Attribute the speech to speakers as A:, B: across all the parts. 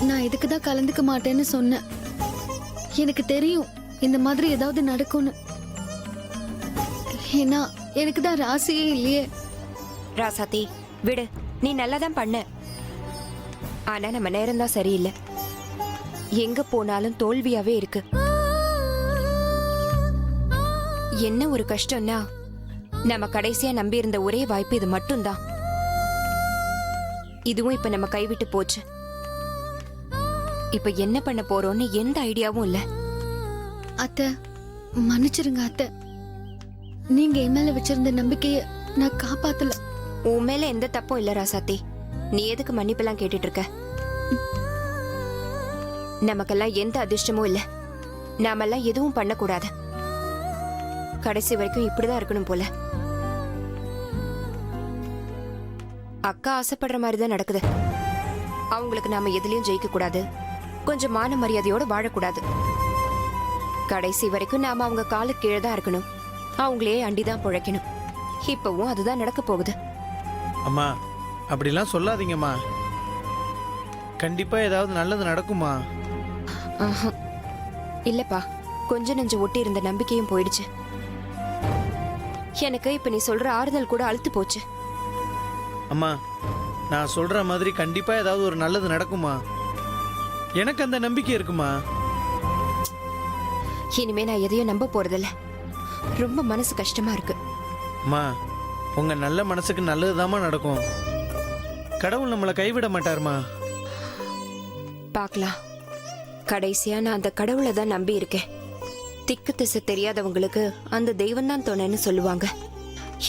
A: நான் இதுக்கு தான் கலந்துக்க மாட்டேன்னு சொன்னேன். எனக்கு தெரியும் இந்த மாதிரி ஏதாவது நடக்கும்னு. ஏன்னா எனக்கு தான் ராசியே இல்லையே.
B: ராசாத்தி விடு, நீ நல்லாதான் பண்ண. ஆனா நம்ம நேரம் தான் சரியில்லை. எங்க போனாலும் தோல்வியாவே இருக்கு. என்ன ஒரு கஷ்டம்னா, நம்ம கடைசியா நம்பி இருந்த ஒரே வாய்ப்பு இது மட்டும்தான். இதுவும் இப்ப நம்ம கைவிட்டு போச்சு. இப்ப என்ன பண்ண போறோம்னு எந்த ஐடியாவும் இல்ல.
A: அத்தை மன்னிச்சிருங்க அத்தை. நீங்க என் மேல வச்சிருந்த நம்பிக்கைய நான் காப்பாத்தல.
B: உன் மேல எந்த தப்பும் இல்ல ராசாத்தி. நீ எதுக்கு மன்னிப்பெல்லாம் கேட்டுட்டு இருக்க? நமக்கெல்லாம் எந்த அதிர்ஷ்டமும் இல்ல. நாமெல்லாம் எதுவும் பண்ணக்கூடாது. கடைசி வரைக்கும் இப்படிதான் இருக்கணும் போல. அக்கா ஆசைப்படுற மாதிரிதான் நடக்குது. அவங்களுக்கு நாம எதுலயும் ஜெயிக்க கூடாது, கொஞ்சம் மான மரியாதையோட வாழக்கூடாது. கடைசி வரைக்கும் நாம அவங்க காலுக்கு கீழே தான் இருக்கணும். அவங்களே அண்டிதான் பிழைக்கணும். இப்பவும் அதுதான் நடக்க போகுது.
C: அம்மா அப்படிலாம் சொல்லாதீங்கம்மா. கண்டிப்பா ஏதாவது நல்லது நடக்குமா?
B: இல்லப்பா, கொஞ்ச நெஞ்சு ஒட்டி இருந்த நம்பிக்கையும் போயிடுச்சு. எனக்கு இப்ப நீ சொல்ற ஆறுதல் கூட அழுத்து போச்சு.
C: அம்மா நான் சொல்ற மாதிரி கண்டிப்பா ஏதாவது ஒரு நல்லது நடக்குமா? எனக்கு அந்த நம்பிக்கை இருக்குமா?
B: இனிமே நான் எதையும் நம்ப போறதில்ல. ரொம்ப மனசு கஷ்டமா இருக்கு.
C: அம்மா உங்க நல்ல மனசுக்கு நல்லதுதாம்மா நடக்கும். கடவுள் நம்மளை கைவிட மாட்டாருமா.
B: பார்க்கலாம். கடைசியா நான் அந்த கடவுளை தான் நம்பி இருக்கேன். திக்கு திசை தெரியாதவங்களுக்கு அந்த தெய்வம் தான் துணைன்னு சொல்லுவாங்க.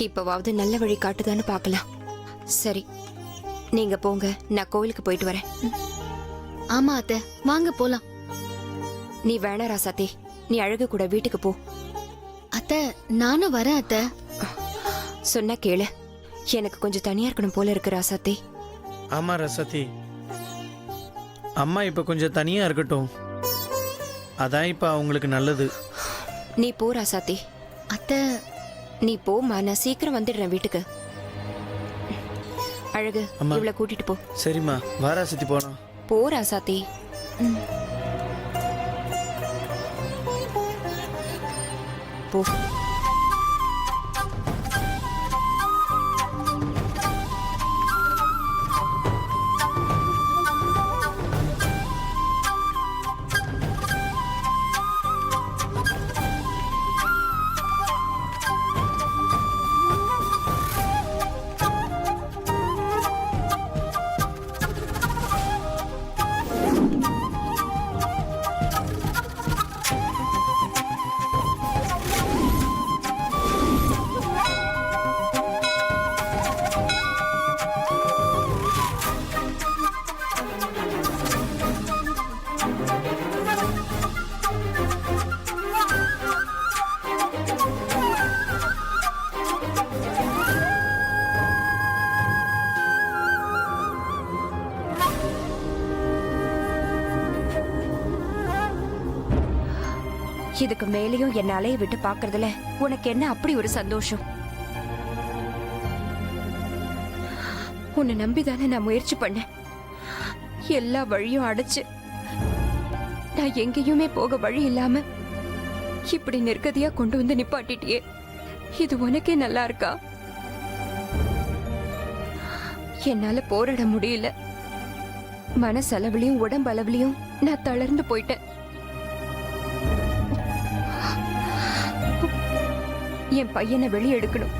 B: இப்பவாவது நல்ல வழி காட்டுதான்னு பார்க்கலாம். சரி, நீங்க போங்க, நான் கோவிலுக்கு போயிட்டு வரேன்.
A: ஆமா அத்தை, வாங்க போலாம்.
B: நீ வேணா ராசாத்தி, நீ அழகு கூட வீட்டுக்கு போ.
A: அத்தை நானும் வரேன் அத்தை.
B: சொன்னா கேளு. எனக்கு கொஞ்சம் தனியா இருக்கணும் போல இருக்கு ராசாத்தி.
C: ஆமா ரசதி, அம்மா இப்ப கொஞ்சம் தனியா இருக்கட்டும். அதான் இப்ப அவங்களுக்கு நல்லது.
B: நீ போ ராசாத்தி.
A: அத்தை
B: நீ போமா, நான் சீக்கிரம் வந்துடுறேன் வீட்டுக்கு. அழகு, இவளை கூட்டிட்டு போ.
C: சரிம்மா, வாராசத்தி போலாம்.
B: போ ராசாத்தி. போ. இதுக்கு மேலேயும் என்ன அலைய விட்டு பாக்குறதுல உனக்கு என்ன அப்படி ஒரு சந்தோஷம்? உன்னை நம்பிதானே நான் முயற்சி பண்ணேன். எல்லா வழியும் அடைச்சு நான் எங்கேயுமே போக வழி இல்லாம இப்படி நிர்கதியா கொண்டு வந்து நிப்பாட்டிட்டியே. இது உனக்கே நல்லா இருக்கா? என்னால போராட முடியல. மனசளவுலயும் உடம்பளவுலயும் நான் தளர்ந்து போயிட்டேன். என் பையனை வெளியெடுக்கணும்.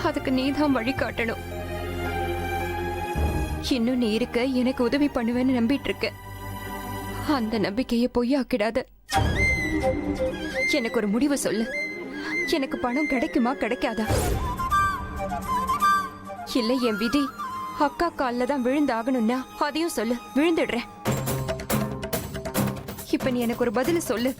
B: அதுக்கு நீதான் வழி காட்டணும். இன்னும் நீ இருக்க எனக்கு உதவி பண்ணுவேன்னு நம்பிட்டு இருக்க. அந்த நம்பிக்கையை பொய்யாக்கிடாத. எனக்கு ஒரு முடிவு சொல்லு. எனக்கு பணம் கிடைக்குமா கிடைக்காதா? இல்ல என் விதி அக்கா கால்ல தான் விழுந்தாகணும்னா அதையும் சொல்லு, விழுந்துடுறேன். இப்ப நீ எனக்கு ஒரு பதில் சொல்லு.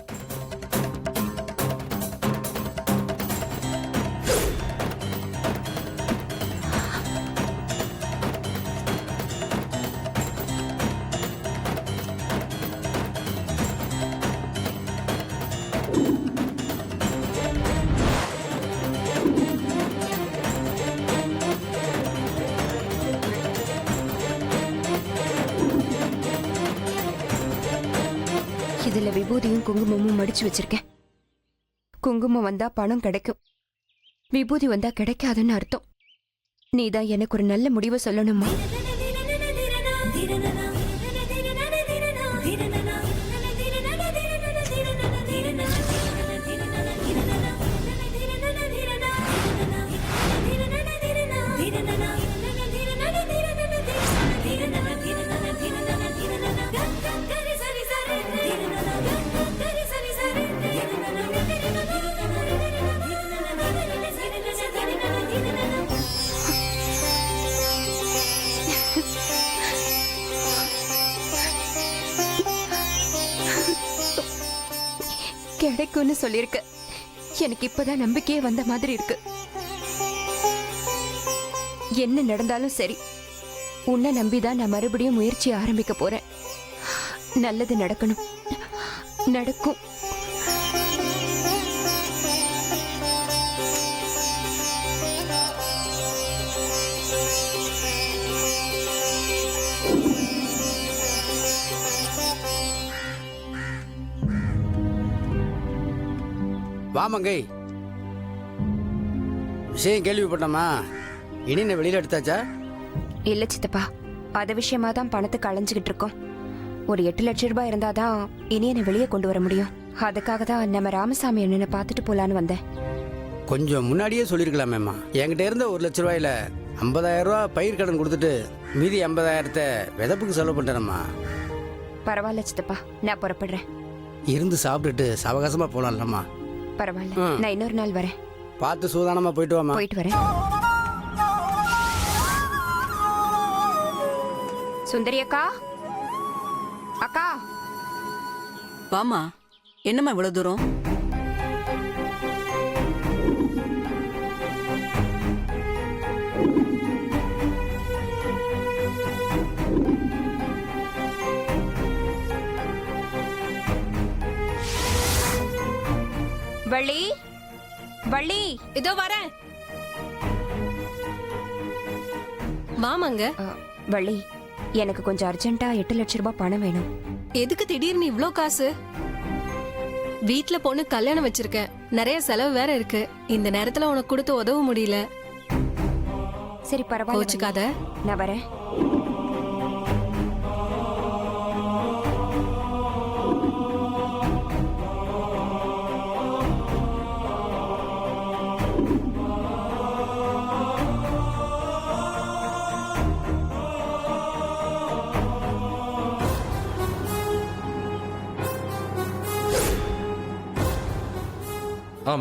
B: இதுல விபூதியும் குங்குமமும் மடிச்சு வச்சிருக்கேன். குங்குமம் வந்தா பணம் கிடைக்கும், விபூதி வந்தா கிடைக்காதுன்னு அர்த்தம். நீதான் எனக்கு ஒரு நல்ல முடிவை சொல்லணுமா? கிடைக்கும்னு சொல்லிருக்க. எனக்கு இப்பதான் நம்பிக்கையே வந்த மாதிரி இருக்கு. என்ன நடந்தாலும் சரி, உன்னை நம்பிதான் நான் மறுபடியும் முயற்சி ஆரம்பிக்க போறேன். நல்லது நடக்கணும், நடக்கும்.
D: வாமங்கை, விஷயம் கேள்விப்பட்டோமா? இனி என்ன வெளியில எடுத்தாச்சா?
B: இல்ல சித்தப்பா, அத விஷயமா தான் பணத்துக்கு அலைஞ்சுகிட்டு இருக்கோம். ஒரு 8 லட்சம் ரூபாய் இருந்தாதான் இனி என்ன வெளியே கொண்டு வர முடியும். அதுக்காக தான் நம்ம ராமசாமி அண்ணனை பார்த்துட்டு போலான்னு வந்தேன்.
D: கொஞ்சம் முன்னாடியே சொல்லியிருக்கலாமேம்மா. என்கிட்ட இருந்த 1 லட்ச ரூபாயில 50,000 ரூபா பயிர் கடன் கொடுத்துட்டு மீதி 50,000 விதப்புக்கு செலவு பண்ணிட்டேனம்மா.
B: பரவாயில்ல சித்தப்பா, நான் புறப்படுறேன்.
D: இருந்து சாப்பிட்டுட்டு சாவகாசமா போலாம்லம்மா.
B: பரவாயில்ல, நான் இன்னொரு நாள் வரேன்.
D: பார்த்து சூதானமா போயிட்டு வாமா.
B: போயிட்டு வரேன். சுந்தரி அக்கா, அக்கா.
E: வாமா, என்னம்மா இவ்வளவு தூரம்?
B: வள்ளி, வள்ளி,
F: இதோ வரேன். வாமாங்க.
B: வள்ளி, எனக்கு கொஞ்சம் அர்ஜென்ட்டா 8 லட்சம் ரூபாய் பணம் வேணும்.
F: எதுக்கு திடீர்னு இவ்ளோ காசு? வீட்ல பொண்ணு கல்யாணம் வச்சிருக்கேன், நிறைய செலவு வேற இருக்கு. இந்த நேரத்துல உனக்கு கொடுத்து உதவ முடியல.
B: சரி பரவாயில்ல,
F: கோச்சுக்காத.
B: நான் வரேன்.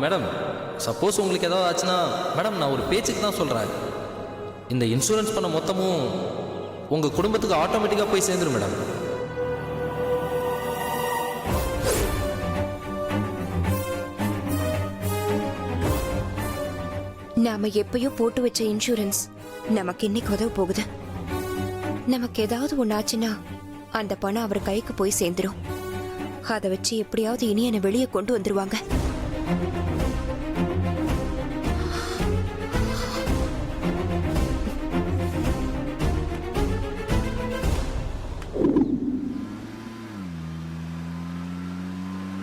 G: மேடம், சப்போஸ் உங்களுக்கு ஏதாவது ஆச்சுன்னா மேடம், நான் ஒரு பேச்சுக்கு தான் சொல்கிறேன். இந்த இன்சூரன்ஸ் பண்ண மொத்தமும் உங்கள் குடும்பத்துக்கு ஆட்டோமேட்டிக்காக போய் சேர்ந்துடும் மேடம்.
B: நாம எப்பயோ போட்டு வச்ச இன்சூரன்ஸ் நமக்கு இன்னைக்கு உதவ போகுது. நமக்கு ஏதாவது ஒண்ணாச்சுன்னா அந்த பணம் அவர் கைக்கு போய் சேர்ந்துடும். அதை வச்சு எப்படியாவது இனி என்னை வெளியே கொண்டு வந்துருவாங்க.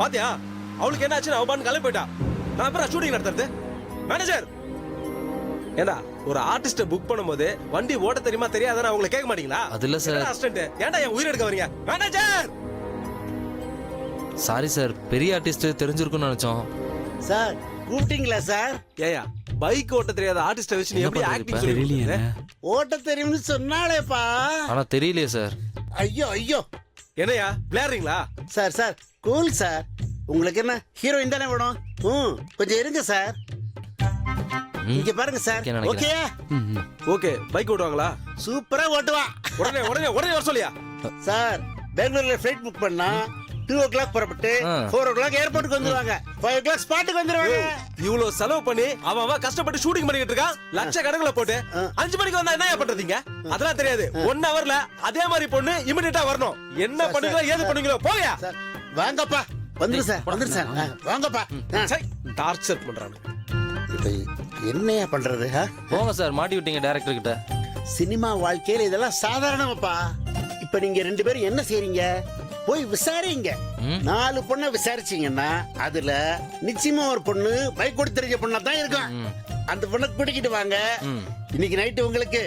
H: பாத்தியா, அவளுக்கு என்ன ஆச்சு? அவ பாட்டு கிளம்பி போயிட்டா. நான் அப்புறம் ஷூட்டிங் நடத்துறது. மேனேஜர், ஏண்டா ஒரு ஆர்டிஸ்ட புக் பண்ணும்போது வண்டி ஓட்ட தெரியுமா தெரியாதான்னு அவங்கள கேட்க மாட்டீங்களா?
G: அது இல்ல சார்.
H: அசிஸ்டன்ட், ஏண்டா என் உயிர் எடுக்க வரீங்க? மேனேஜர்,
G: சாரி சார், பெரிய ஆர்டிஸ்ட் தெரிஞ்சிருக்கும்னு நினைச்சோம்.
D: சார் கூப்பிட்டீங்களா சார்?
H: ஏயா பைக் ஓட்ட தெரியாத ஆர்டிஸ்ட வச்சு நீ எப்படி ஆக்டிங்
G: தெரியலையே.
D: ஓட்ட தெரியும்னு சொன்னாலேப்பா.
G: ஆனா தெரியலையே சார்.
D: ஐயோ ஐயோ,
H: என்னையா விளையாடுறீங்களா?
D: Sir sir cool sir. உங்களுக்கு என்ன ஹீரோயின் தானே வேணும்? கொஞ்சம் இருங்க சார். இங்க பாருங்க சார். ஓகே
H: ஓகே, பைக் ஓட்டுவாங்களா?
D: சூப்பரா ஓட்டுவா.
H: உடனே உடனே உடனே வர சொல்லியா?
D: சார் பெங்களூர்ல ஃபிளைட் புக் பண்ணா 2 o'clock புறப்பட்டு 4 o'clock ஏர்போர்ட்டுக்கு வந்துருவாங்க. 5 o'clock ஸ்பாட்டுக்கு வந்துருவாங்க.
H: இவ்வளவு செலவு பண்ணி அவன் கஷ்டப்பட்டு ஷூட்டிங் பண்ணிட்டு இருக்கான். லட்சக்கணக்கில் போட்டு 5 மணிக்கு வந்தா என்ன பண்றீங்க? அதெல்லாம் தெரியாது. 1 hourல அதே மாதிரி பொண்ணு இமிடியேட்டா வரணும். என்ன பண்ணுங்களோ ஏது பண்ணுங்களோ போயா.
D: வாங்கப்பா, வந்துரு சார், வந்துரு சார், வாங்கப்பா.
H: டார்ச்சர் பண்றாங்க.
D: என்னையா பண்றது?
G: போங்க சார், மாட்டி விட்டீங்க டைரக்டர் கிட்ட.
D: சினிமா வாழ்க்கையில இதெல்லாம் சாதாரணமாப்பா. இப்ப நீங்க 2 பேரும் என்ன செய்றீங்க?
I: போய் விசாரிங்க. 4 பொண்ணை விசாரிச்சீங்கன்னா அதுல நிச்சயமா ஒரு பொண்ணு பைக் ஓட்ட தெரிஞ்ச பொண்ணா தான் இருக்கும். அந்த பொண்ணை கூட்டிக்கிட்டு வாங்க. இன்னைக்கு நைட்டு உங்களுக்கு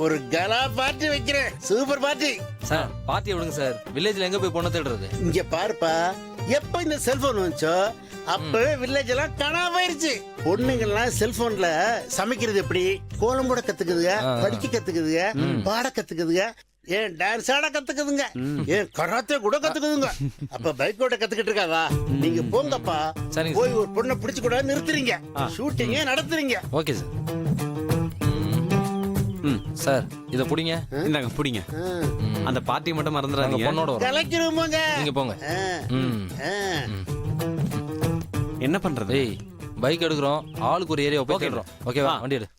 I: ஒரு கலா பார்ட்டி வைக்கிறேன். Super party.
G: சார் பார்ட்டி விடுங்க சார். வில்லேஜ்ல எங்க போய் பொண்ணை தேடுறது?
I: இங்க பாருப்பா, எப்ப இந்த செல்போன் வந்துச்சோ அப்பவே வில்லேஜ் எல்லாம் காணாம போயிருச்சு. பொண்ணுங்கெல்லாம் செல்போன்ல சமைக்கிறது எப்படி, கோலம் போட கத்துக்குதுங்க, படிக்க கத்துக்குதுங்க, பாட கத்துக்குதுங்க, ஏன் டான்ஸ் ஆட கத்துக்குதுங்க, ஏன் கராத்தே கூட கத்துக்குதுங்க. அப்ப பைக் ஓட்ட கத்துக்கிட்டு இருக்காதா? நீங்க போங்கப்பா,
G: சரிங்க
I: போய் ஒரு பொண்ணை பிடிச்சு கூட நிறுத்துறீங்க, ஷூட்டிங்கே நடத்துறீங்க.
G: Okay sir. சார் இத புடிங்க.
J: இந்தாங்க புடிங்க. அந்த பார்ட்டி மட்டும் மறந்துடாதீங்க.
G: பொண்ணோட வரோம்.
I: கலைக்கிறோமோங்க.
G: நீங்க போங்க.
J: என்ன பண்றது?
G: ஏய் பைக் எடுக்கிறோம், ஆளுக்கு ஒரு ஏரியா போய் தேடுறோம். ஓகேவா? வண்டி எடு.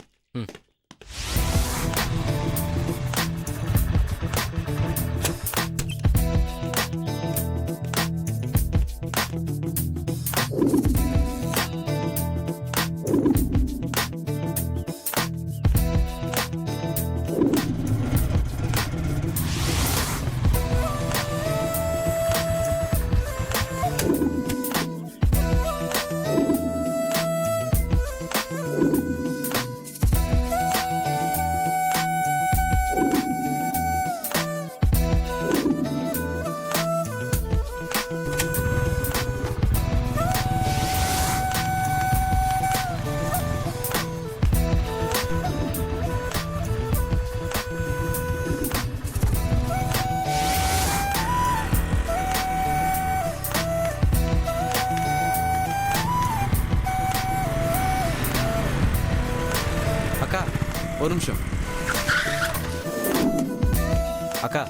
J: அக்கா ஒரு நிமிஷம். அக்கா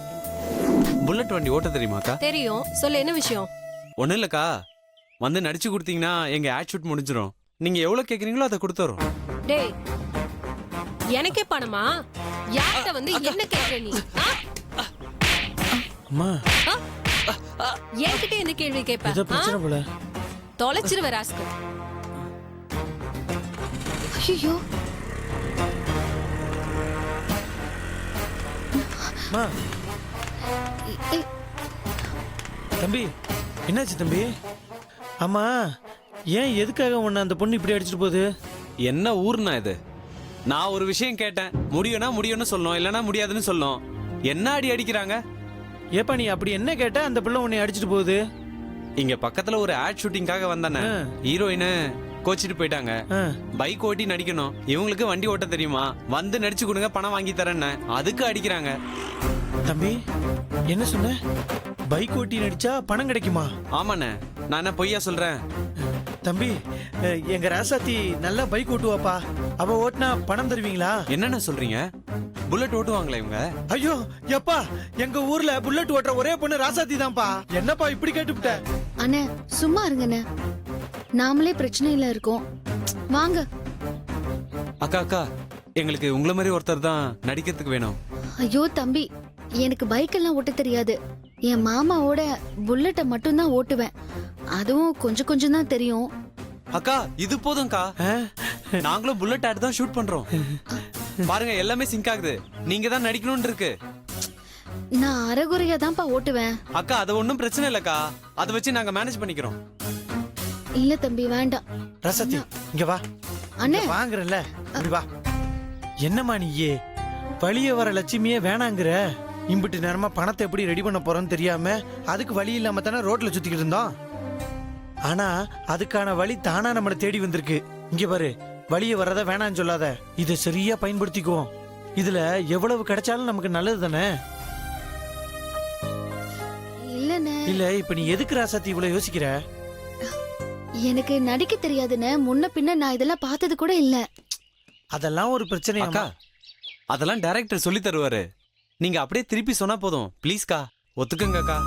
J: புல்லட் வண்டி ஓட்ட தெரியுமா அக்கா?
F: தெரியும், சொல்லு என்ன விஷயம்?
J: ஒண்ணும் இல்லக்கா, வந்து நடிச்சு கொடுத்தீங்கன்னா எங்க ஆட் ஷூட் முடிஞ்சிடும். நீங்க எவ்வளவு கேக்குறீங்களோ அதை கொடுத்துறோம்.
F: டேய், எனக்கே பணமா? யார்கிட்ட வந்து என்ன கேக்குற நீ?
C: அம்மா
F: என்கிட்ட இந்த கேள்வி
C: ஏதோ பிரச்சனை
F: கேட்ப?
C: போல.
F: தொலைச்சிருவ ராஸ்கல்.
A: ஐயோ,
C: அம்மா தம்பி என்னாச்சு தம்பி? ஆமா, ஏன் எதுக்காக உன்னை அந்த பொண்ணு இப்படி அடிச்சிட்டு போகுது?
J: என்ன ஊர்னா இது? நான் ஒரு விஷயம் கேட்டேன், முடியும்னா முடியும்னு சொல்லணும், இல்லைன்னா முடியாதுன்னு சொல்லணும். என்ன அடி அடிக்கிறாங்க?
C: ஏப்பா நீ அப்படி என்ன கேட்ட அந்த பிள்ளை உன்னை அடிச்சிட்டு போகுது?
J: இங்க பக்கத்துல ஒரு ஆட் ஷூட்டிங்காக வந்தானே, ஹீரோயின் கோச்சிட்டு போயிட்டாங்க. பைக் ஓட்டி நடிக்கணும், இவங்களுக்கு வண்டி ஓட்ட தெரியுமா, வந்து நடிச்சு கொடுங்க பணம் வாங்கி தரேன்னு, அதுக்கு அடிக்கிறாங்க.
C: தம்பி என்ன சொன்ன? பைக் ஓட்டி நடிச்சா பணம் கிடைக்குமா?
J: ஆமாண்ணே, நான் என்ன பொய்யா சொல்றேன்?
C: தம்பி எங்க ராசாத்தி நல்லா பைக் ஓட்டுவாப்பா, அவ ஓட்டினா பணம் தருவீங்களா?
J: என்னென்ன சொல்றீங்க? புல்லட் ஓட்டுவாங்களா இவங்க?
C: ஐயோ எப்பா, எங்க ஊர்ல புல்லட் ஓட்டுற ஒரே பொண்ணு ராசாத்தி தான்ப்பா. என்னப்பா இப்படி கேட்டுவிட்ட?
A: அண்ணே சும்மா இருங்கண்ணே, நாமளே பிரச்சனையில இருக்கோம், வாங்க.
J: அக்கா அக்கா, எங்களுக்கு உங்களை மாதிரி ஒருத்தர் தான் நடிக்கிறதுக்கு வேணும்.
A: ஐயோ தம்பி, எனக்கு பைக் எல்லாம் ஓட்ட தெரியாது. என் மாமாவோட புல்லட்டை மட்டும் தான் ஓட்டுவேன், அதுவும் கொஞ்சம் கொஞ்சம் தான் தெரியும்.
J: அக்கா இது போதும்க்கா, நாங்களும் புல்லட் ஆட் தான் ஷூட் பண்றோம். பாருங்க எல்லாமே சிங்க் ஆகுது. நீங்க தான் நடிக்கணும்னு இருக்கு.
A: நான் அரைகுறையா தான்ப்பா ஓட்டுவேன்.
J: அக்கா அது ஒன்றும் பிரச்சனை இல்லக்கா, அதை வச்சு நாங்க மேனேஜ் பண்ணிக்கிறோம்.
A: இல்ல தம்பி வேண்டாம்.
C: ராசாத்தி இங்க வா.
A: அண்ணே
C: வாங்குறல, இப்படி வா. என்னம்மா நீயே வழிய வர லட்சுமியே வேணாங்கிற? இம்பிட்டு நேரமா பணத்தை எப்படி ரெடி பண்ண போறோம்னு தெரியாம அதுக்கு வழி இல்லாம தானே ரோட்ல சுத்திக்கிட்டு இருந்தோம். ஆனா அதுக்கான வழி தானா நம்மளை தேடி வந்திருக்கு. இங்க பாரு, வழிய வரத வேணான்னு சொல்லாத, இதை சரியா பயன்படுத்திக்குவோம். இதுல எவ்வளவு கிடைச்சாலும் நமக்கு நல்லது தானே.
A: இல்லண்ணே.
C: இல்ல இப்ப நீ எதுக்கு ராசாத்தி இவ்வளவு யோசிக்கிற?
A: எனக்கு நடிக்க தெரியாதுன்னு முன்ன பின்ன நான் இதெல்லாம் பார்த்தது கூட இல்ல.
C: அதெல்லாம் ஒரு பிரச்சனை
J: அக்கா, அதெல்லாம் டைரக்டர் சொல்லி தருவாரு. நீங்க அப்படியே திருப்பி சொன்னா போதும். ப்ளீஸ்க்கா ஒத்துக்குங்க அக்கா.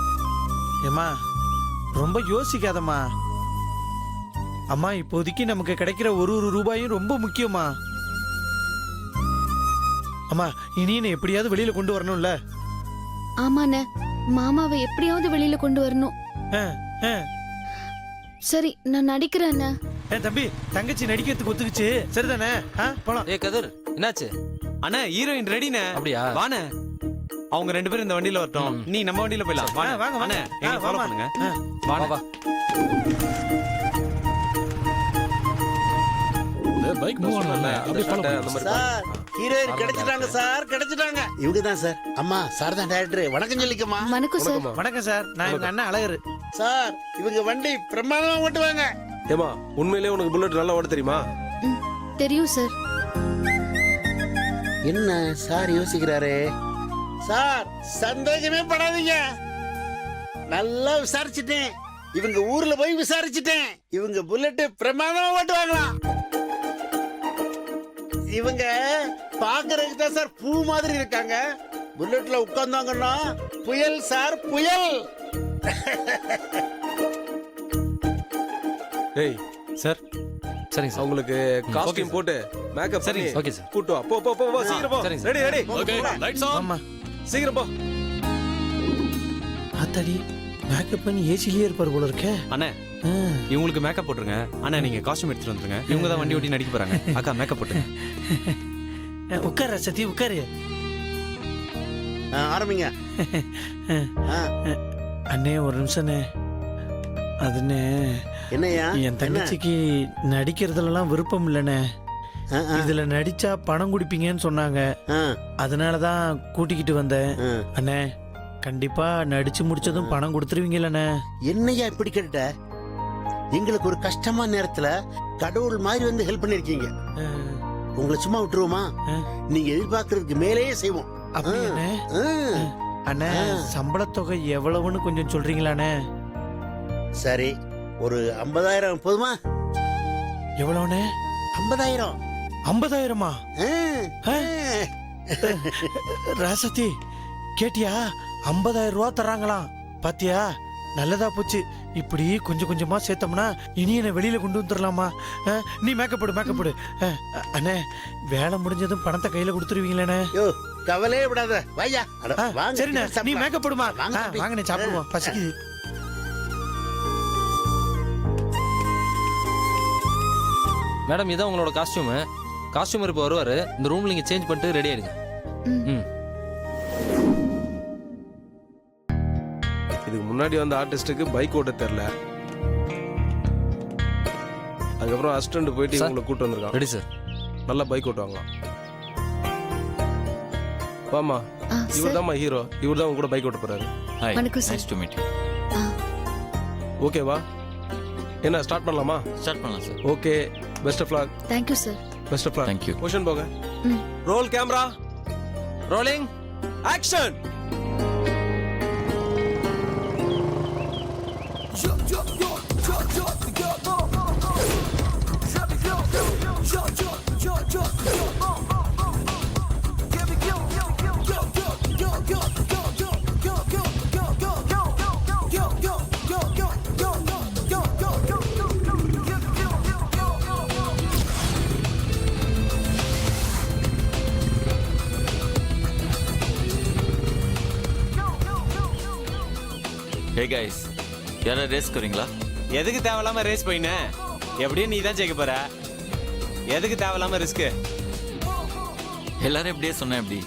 C: ஏமா ரொம்ப யோசிக்காதம்மா. அம்மா இப்போதைக்கு நமக்கு கிடைக்கிற ஒரு ஒரு ரூபாயும் ரொம்ப முக்கியமா. அம்மா இனி நீ எப்படியாவது வெளியில கொண்டு வரணும்ல.
A: ஆமாண்ணே, மாமாவை எப்படியாவது வெளியில கொண்டு வரணும். சரி நான் நடிக்கிறேன்.
C: தம்பி தங்கச்சி நடிக்கிறதுக்கு ஒத்துக்குச்சு சரிதானே? போலாம்.
G: ஏ கதிர் என்னாச்சு?
J: அண்ணா ஹீரோயின் ரெடினே.
G: அப்படியா?
J: வாண்ணே. அவங்க 2 பேரும் இந்த வண்டியில வரட்டும், நீ நம்ம வண்டியில போயிடலாம்.
C: வாங்க, வாங்க,
J: அண்ணே,
C: வாங்க.
J: எங்களை ஃபாலோ
C: வாமா.
J: பண்ணுங்க.
G: வா
J: வாடா.
G: வா
H: பைக் மூவ் ஆனல அப்படியே ஃபாலோ அந்த மாதிரி
I: சார் ஹீரோயின் கிடைச்சிட்டாங்க சார், கிடைச்சிட்டாங்க. இவங்க தான் சார். அம்மா சார் தான் டைரக்டர். வணக்கம் சொல்லிக்கம்மா.
A: வணக்கம் சார்.
C: வணக்கம் சார், நான் எங்க அண்ணன் அழகரு.
I: சார் இவங்க வண்டி பிரமாதமா ஓட்டுவாங்க.
H: ஏமா உண்மையிலேயே உனக்கு புல்லட் நல்லா ஓட தெரியுமா?
A: ம், தெரியும் சார்.
I: என்ன சார் யோசிக்கிறாரு? சார் சந்தேகமே படாதீங்க, நல்லா விசாரிச்சுட்டேன். இவங்க ஊர்ல போய் விசாரிச்சுட்டேன். இவங்க புல்லட் பிரமாதமா ஓட்டுவாங்களாம். இவங்க பாக்குறதுக்கு தான் சார் பூ மாதிரி இருக்காங்க. புல்லட்ல உட்கார்ந்தாங்கன்னா புயல் சார், புயல்.
H: டேய்
J: சார்,
G: சரிங்க சார்.
H: அவங்களுக்கு காஸ்டியூம் போட்டு மேக்கப் சரி
G: சரிங்க, ஓகே சார்.
H: கூட்டு வா. போ போ போ சீக்கிரம் போ.
G: சரிங்க சார்.
H: Ready ready.
C: ஆமா,
H: சீக்கிரம் போ.
C: ஆத்தாடி மேக்கப் பண்ணி ஏசிலேயே இருப்பார் போல இருக்கே.
J: அண்ணே இவங்களுக்கு மேக்கப் போட்டுருங்க. அண்ணா நீங்க காஸ்டியூம் எடுத்துட்டு வந்துருங்க. இவங்க தான் வண்டி ஓட்டி நடிக்க போறாங்க. அக்கா மேக்கப் போட்டுங்க.
C: உட்கார சத்தி, உட்காரு.
I: ஆரம்பிங்க.
C: அண்ணே ஒரு நிமிஷம்ண்ணே. அதுண்ணே,
I: என்னையா?
C: என் தங்கச்சிக்கு நடிக்கிறதுலாம் விருப்பம் இல்லைண்ணே. இதுல நடிச்சா பணம் குடிப்பீங்கன்னு சொன்னாங்க. அதனாலதான் கூட்டிக்கிட்டு வந்தேன். அண்ணே கண்டிப்பா நடிச்சு முடிச்சதும் பணம் கொடுத்துருவீங்கல்லண்ணே?
I: என்னையா இப்படி கேட்ட? எங்களுக்கு ஒரு கஷ்டமான நேரத்துல கடவுள் மாதிரி வந்து ஹெல்ப் பண்ணிருக்கீங்க. உங்களை சும்மா விட்டுருவோமா? நீங்க எதிர்பார்க்கறதுக்கு மேலேயே செய்வோம்.
C: அப்படியாண்ணே? அண்ணே சம்பளத்தொகை எவ்வளவுன்னு கொஞ்சம் சொல்றீங்களாண்ணே?
I: சரி, ஒரு 50,000 போதுமா?
C: எவ்வளவுண்ணே?
I: 50,000.
C: 50,000மா? ராசத்தி கேட்டியா? 50,000 ரூபா தராங்களாம். பாத்தியா, நல்லதா போச்சு. இப்படி கொஞ்சம் கொஞ்சமா சேர்த்தோம்னா இனி என்ன வெளியில கொண்டு வந்துடலாமா? நீ மேக்கப் போடு, மேக்கப் போடு. அண்ணே வேலை முடிஞ்சதும் பணத்தை கையில கொடுத்துருவீங்களே?
I: யோ கவலையே விடாத, வாயா. வாங்க.
C: சரிண்ணே, நீ மேக்கப் போடுமா.
I: வாங்க தம்பி.
C: வாங்கண்ணே, சாப்பிடுவோம், பசிக்குது.
G: மேடம் இதான் உங்களோட காஸ்டியூம். காஸ்டியூமர் இப்போ வருவாரு. இந்த ரூம்ல நீங்க சேஞ்ச் பண்ணிட்டு ரெடி ஆயிடுங்க. ம்.
H: இதுக்கு முன்னாடி வந்த ஆர்டிஸ்டுக்கு பைக் ஓட்ட தெரியல. அதுக்கப்புறம் அசிஸ்டன்ட் போயிட்டு இவங்களை கூட்டு வந்திருக்கான்.
G: Ready sir.
H: நல்லா பைக் ஓட்டுவாங்களாம். வாமா, இவர் தான்மா ஹீரோ. இவர் தான் உங்க கூட பைக் ஓட்ட போறாரு.
A: வணக்கம் sir.
K: Nice to meet you.
H: ஓகேவா? என்ன ஸ்டார்ட் பண்ணலாமா?
K: ஸ்டார்ட் பண்ணலாம் sir.
H: Okay, best of luck.
A: Thank you sir.
H: Best of luck.
K: Thank you.
H: Position போங்க.
A: ம்.
H: Roll camera,
G: rolling
H: action.
K: Hey guys, யாராவது ரேஸ் வரீங்களா?
J: எதுக்கு தேவையில்லாம ரேஸ் போயின? எப்படியும் நீ தான் ஜெயிக்க போற. எதுக்கு தேவையில்லாம ரிஸ்க்?
K: எல்லாரும் இப்படியே சொன்னேன். எப்படி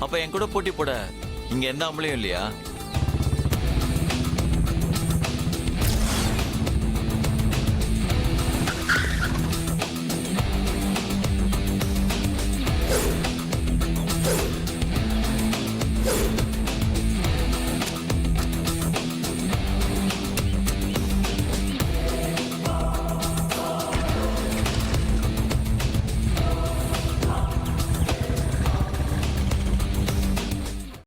K: அப்ப என் கூட போட்டி போட இங்க எந்த ஆம்பளையும் இல்லையா?